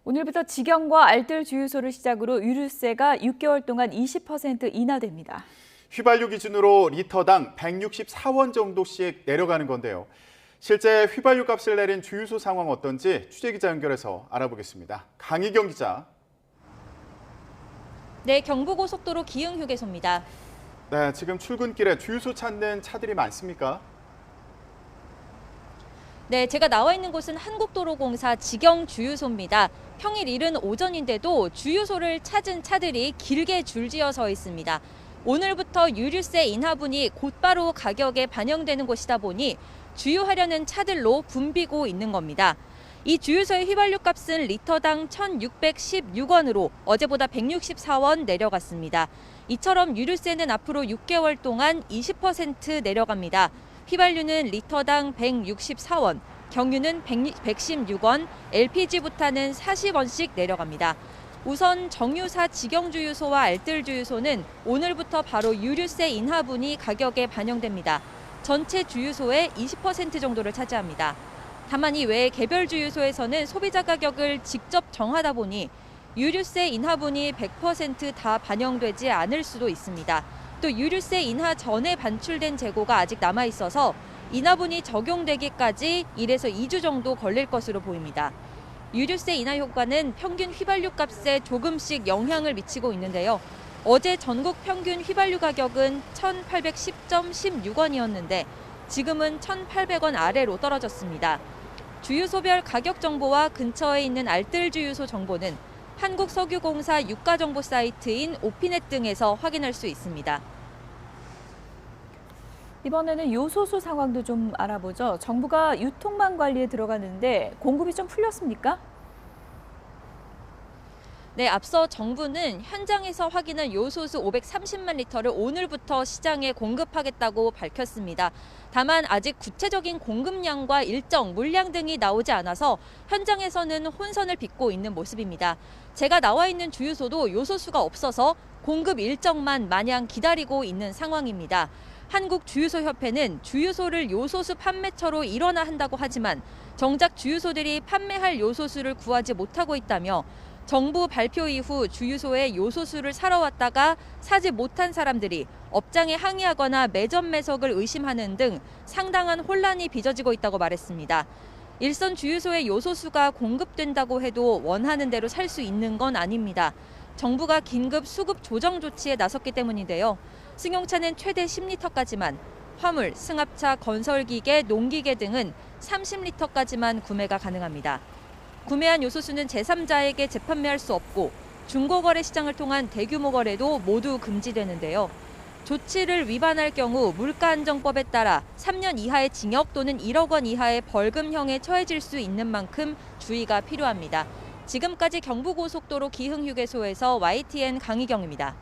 오늘부터 직영과 알뜰 주유소를 시작으로 유류세가 6개월 동안 20% 인하됩니다. 휘발유 기준으로 리터당 164원 정도씩 내려가는 건데요. 실제 휘발유 값을 내린 주유소 상황 어떤지 취재기자 연결해서 알아보겠습니다. 강희경 기자. 네, 경부고속도로 기흥휴게소입니다. 네, 지금 출근길에 주유소 찾는 차들이 많습니까? 네, 제가 나와 있는 곳은 한국도로공사 직영 주유소입니다. 평일 이른 오전인데도 주유소를 찾은 차들이 길게 줄지어 서 있습니다. 오늘부터 유류세 인하분이 곧바로 가격에 반영되는 곳이다 보니 주유하려는 차들로 붐비고 있는 겁니다. 이 주유소의 휘발유 값은 리터당 1,616원으로 어제보다 164원 내려갔습니다. 이처럼 유류세는 앞으로 6개월 동안 20% 내려갑니다. 휘발유는 리터당 164원, 경유는 116원, LPG부터는 40원씩 내려갑니다. 우선 정유사 직영주유소와 알뜰주유소는 오늘부터 바로 유류세 인하분이 가격에 반영됩니다. 전체 주유소의 20% 정도를 차지합니다. 다만 이 외에 개별 주유소에서는 소비자 가격을 직접 정하다 보니 유류세 인하분이 100% 다 반영되지 않을 수도 있습니다. 또 유류세 인하 전에 반출된 재고가 아직 남아 있어서 인하분이 적용되기까지 1에서 2주 정도 걸릴 것으로 보입니다. 유류세 인하 효과는 평균 휘발유 값에 조금씩 영향을 미치고 있는데요. 어제 전국 평균 휘발유 가격은 1,810.16원이었는데 지금은 1,800원 아래로 떨어졌습니다. 주유소별 가격 정보와 근처에 있는 알뜰 주유소 정보는 한국석유공사 유가정보 사이트인 오피넷 등에서 확인할 수 있습니다. 이번에는 요소수 상황도 좀 알아보죠. 정부가 유통망 관리에 들어갔는데 공급이 좀 풀렸습니까? 네, 앞서 정부는 현장에서 확인한 요소수 530만 리터를 오늘부터 시장에 공급하겠다고 밝혔습니다. 다만 아직 구체적인 공급량과 일정, 물량 등이 나오지 않아서 현장에서는 혼선을 빚고 있는 모습입니다. 제가 나와 있는 주유소도 요소수가 없어서 공급 일정만 마냥 기다리고 있는 상황입니다. 한국주유소협회는 주유소를 요소수 판매처로 일원화 한다고 하지만 정작 주유소들이 판매할 요소수를 구하지 못하고 있다며 정부 발표 이후 주유소에 요소수를 사러 왔다가 사지 못한 사람들이 업장에 항의하거나 매점 매석을 의심하는 등 상당한 혼란이 빚어지고 있다고 말했습니다. 일선 주유소에 요소수가 공급된다고 해도 원하는 대로 살 수 있는 건 아닙니다. 정부가 긴급 수급 조정 조치에 나섰기 때문인데요. 승용차는 최대 10리터까지만, 화물, 승합차, 건설기계, 농기계 등은 30리터까지만 구매가 가능합니다. 구매한 요소수는 제3자에게 재판매할 수 없고 중고거래 시장을 통한 대규모 거래도 모두 금지되는데요. 조치를 위반할 경우 물가안정법에 따라 3년 이하의 징역 또는 1억 원 이하의 벌금형에 처해질 수 있는 만큼 주의가 필요합니다. 지금까지 경부고속도로 기흥휴게소에서 YTN 강희경입니다.